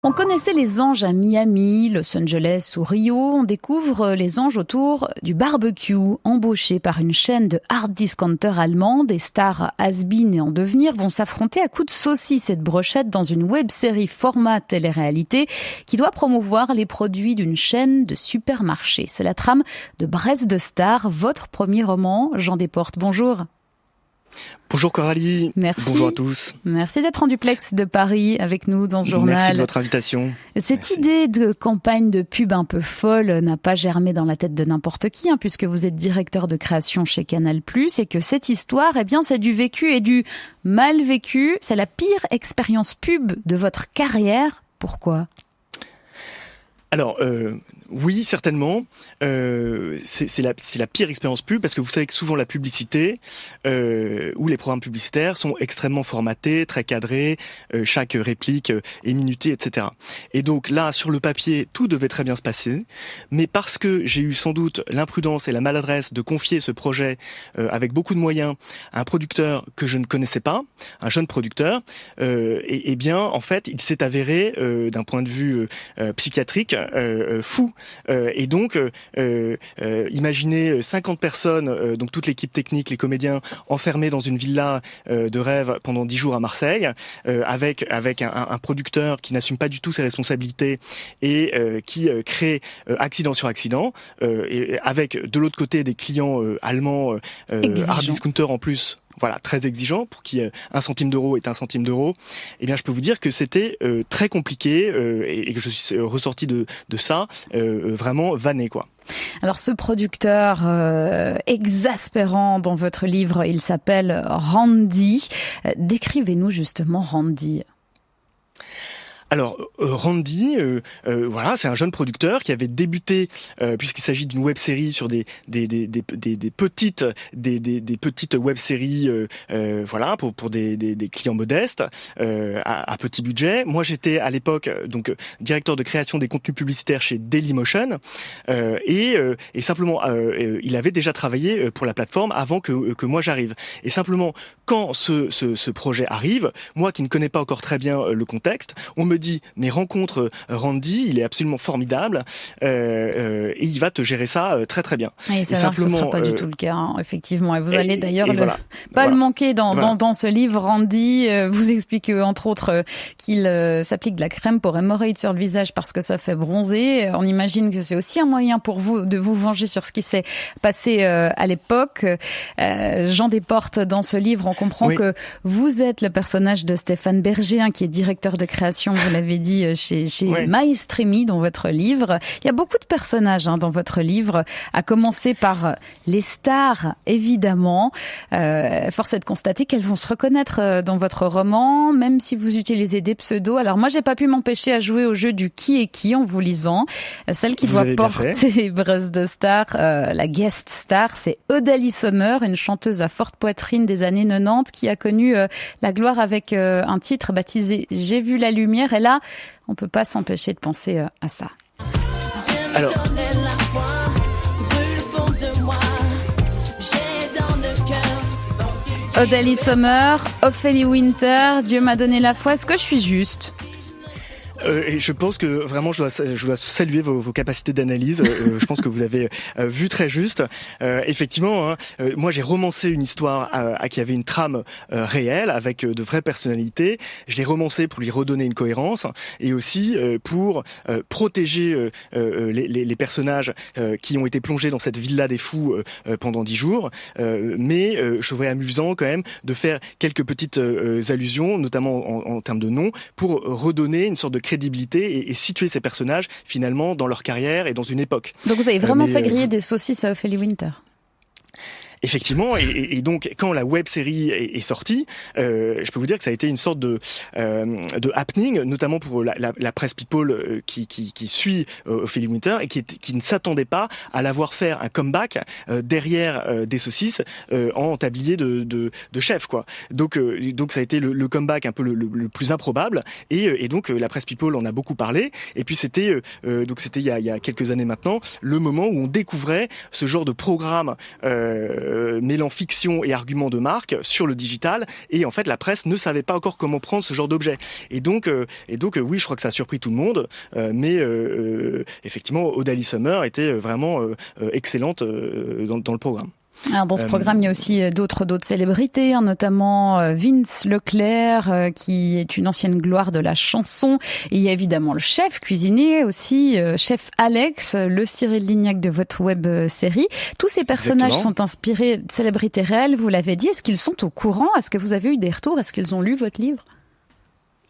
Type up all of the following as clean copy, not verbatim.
On connaissait les anges à Miami, Los Angeles ou Rio. On découvre les anges autour du barbecue. Embauchés par une chaîne de hard discounters allemands, des stars has-been et en devenir vont s'affronter à coups de saucisses et de brochettes dans une web-série format télé-réalité qui doit promouvoir les produits d'une chaîne de supermarchés. C'est la trame de Brest de Stars, votre premier roman. Jean Desportes, bonjour. Bonjour Coralie, merci. Bonjour à tous. Merci d'être en duplex de Paris avec nous dans ce journal. Merci de votre invitation. Cette idée de campagne de pub un peu folle n'a pas germé dans la tête de n'importe qui, puisque vous êtes directeur de création chez Canal+, et que cette histoire, c'est du vécu et du mal vécu. C'est la pire expérience pub de votre carrière. Pourquoi ? Alors, oui, certainement. C'est la pire expérience pub parce que vous savez que souvent la publicité ou les programmes publicitaires sont extrêmement formatés, très cadrés, chaque réplique est minutée, etc. Et donc là, sur le papier, tout devait très bien se passer, mais parce que j'ai eu sans doute l'imprudence et la maladresse de confier ce projet avec beaucoup de moyens à un producteur que je ne connaissais pas, un jeune producteur, et bien, en fait, il s'est avéré, d'un point de vue psychiatrique, fou. Et donc, imaginez 50 personnes, donc toute l'équipe technique, les comédiens, enfermés dans une villa de rêve pendant 10 jours à Marseille, avec un producteur qui n'assume pas du tout ses responsabilités et qui crée accident sur accident, et avec de l'autre côté des clients allemands, hard discounters en plus. Voilà, très exigeant, pour qui 1 centime d'euro est 1 centime d'euro. Eh bien, je peux vous dire que c'était très compliqué et que je suis ressorti de ça vraiment vanné, quoi. Alors, ce producteur exaspérant dans votre livre, il s'appelle Randy. Décrivez-nous justement Randy. Alors Randy, voilà, c'est un jeune producteur qui avait débuté, puisqu'il s'agit d'une web-série sur des petites web-séries, voilà, pour des clients modestes, à petit budget. Moi, j'étais à l'époque donc directeur de création des contenus publicitaires chez Dailymotion, et simplement, il avait déjà travaillé pour la plateforme avant que moi j'arrive. Et simplement, quand ce projet arrive, moi qui ne connais pas encore très bien le contexte, on me dit mais rencontre Randy, il est absolument formidable et il va te gérer ça très très bien. Et ça ne sera pas du tout le cas, effectivement. Et vous allez d'ailleurs le manquer dans ce livre. Randy vous explique entre autres qu'il s'applique de la crème pour hémorroïdes sur le visage parce que ça fait bronzer. On imagine que c'est aussi un moyen pour vous de vous venger sur ce qui s'est passé à l'époque. Jean Desportes, dans ce livre, on comprend que vous êtes le personnage de Stéphane Berger, qui est directeur de création, vous l'avez dit, chez MyStreamy, dans votre livre. Il y a beaucoup de personnages dans votre livre, à commencer par les stars, évidemment. Force est de constater qu'elles vont se reconnaître dans votre roman, même si vous utilisez des pseudos. Alors moi, j'ai pas pu m'empêcher à jouer au jeu du qui est qui en vous lisant. Celle qui doit porter Brest de Stars, la guest star, c'est Odalie Sommer, une chanteuse à forte poitrine des années 90 qui a connu la gloire avec un titre baptisé « J'ai vu la lumière ». Et là, on peut pas s'empêcher de penser à ça. Alors, Odalie Sommer, Ophélie Winter, Dieu m'a donné la foi. Est-ce que je suis juste ? Et je pense que vraiment je dois saluer vos capacités d'analyse. Je pense que vous avez vu très juste. Effectivement, moi j'ai romancé une histoire qui avait une trame réelle avec de vraies personnalités. Je l'ai romancé pour lui redonner une cohérence et aussi pour protéger les personnages qui ont été plongés dans cette villa des fous pendant 10 jours. Mais je trouvais amusant quand même de faire quelques petites allusions, notamment en termes de nom, pour redonner une sorte de crédibilité et situer ces personnages finalement dans leur carrière et dans une époque. Donc vous avez vraiment fait griller des saucisses à Ophélie Winter. Effectivement, et donc quand la web-série est sortie, je peux vous dire que ça a été une sorte de happening, notamment pour la presse people qui suit Ophélie Winter et qui ne s'attendait pas à la voir faire un comeback derrière des saucisses en tablier de chef, quoi. Donc ça a été le comeback un peu le plus improbable et donc la presse people en a beaucoup parlé. Et puis c'était il y a quelques années maintenant le moment où on découvrait ce genre de programme mêlant fiction et arguments de marque sur le digital, et en fait la presse ne savait pas encore comment prendre ce genre d'objet. Et donc oui, je crois que ça a surpris tout le monde, mais effectivement Odalie Summer était vraiment excellente dans le programme. Alors dans ce programme, il y a aussi d'autres célébrités, notamment Vince Leclerc, qui est une ancienne gloire de la chanson. Et il y a évidemment le chef cuisinier aussi, chef Alex, le Cyril Lignac de votre web série. Tous ces personnages sont inspirés de célébrités réelles, vous l'avez dit. Est-ce qu'ils sont au courant? Est-ce que vous avez eu des retours? Est-ce qu'ils ont lu votre livre?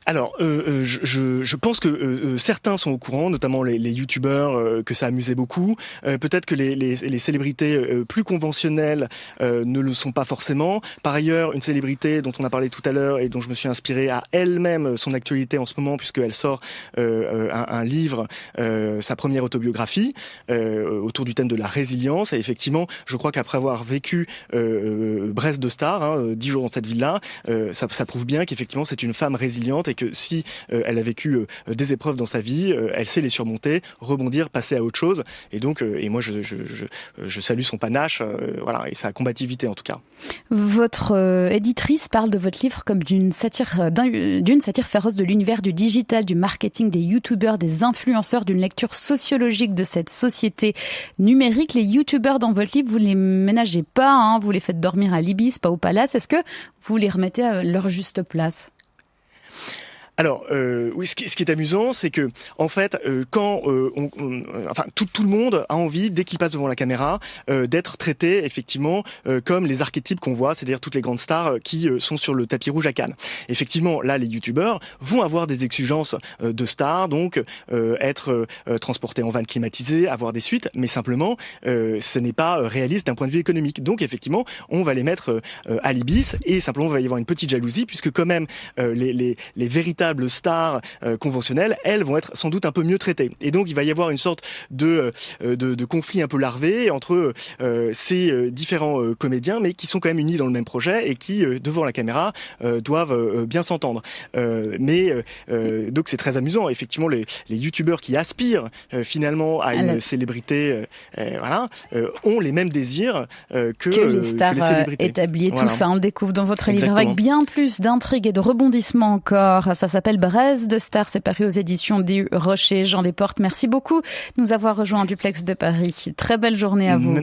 Alors, je pense que certains sont au courant, notamment les youtubeurs, que ça amusait beaucoup. Peut-être que les célébrités plus conventionnelles ne le sont pas forcément. Par ailleurs, une célébrité dont on a parlé tout à l'heure et dont je me suis inspiré a elle-même son actualité en ce moment, puisqu'elle sort un livre, sa première autobiographie, autour du thème de la résilience. Et effectivement, je crois qu'après avoir vécu Brest de Star, 10 jours dans cette ville-là, ça prouve bien qu'effectivement c'est une femme résiliente et que si elle a vécu des épreuves dans sa vie, elle sait les surmonter, rebondir, passer à autre chose. Et donc, moi, je salue son panache, voilà, et sa combativité en tout cas. Votre éditrice parle de votre livre comme d'une satire féroce de l'univers du digital, du marketing, des youtubeurs, des influenceurs, d'une lecture sociologique de cette société numérique. Les youtubeurs dans votre livre, vous les ménagez pas, vous les faites dormir à l'Ibis, pas au Palace. Est-ce que vous les remettez à leur juste place? Alors oui, ce qui est amusant, c'est que en fait, quand enfin tout le monde a envie, dès qu'il passe devant la caméra, d'être traité effectivement comme les archétypes qu'on voit, c'est-à-dire toutes les grandes stars qui sont sur le tapis rouge à Cannes. Effectivement, là, les youtubeurs vont avoir des exigences de stars, donc être transportés en van climatisée, avoir des suites, mais simplement, ce n'est pas réaliste d'un point de vue économique. Donc effectivement, on va les mettre à l'Ibis et simplement, il va y avoir une petite jalousie puisque quand même les véritables stars conventionnelles, elles vont être sans doute un peu mieux traitées. Et donc il va y avoir une sorte de conflit un peu larvé entre ces différents comédiens, mais qui sont quand même unis dans le même projet et qui, devant la caméra, doivent bien s'entendre. Donc c'est très amusant. Effectivement, les youtubeurs qui aspirent finalement à une célébrité, ont les mêmes désirs que les stars établies. Voilà. Tout ça, on le découvre dans votre livre avec bien plus d'intrigues et de rebondissements encore. Ça s'appelle Brest de Star, c'est paru aux éditions du Rocher. Jean Desportes, merci beaucoup de nous avoir rejoints en duplex de Paris. Très belle journée à vous.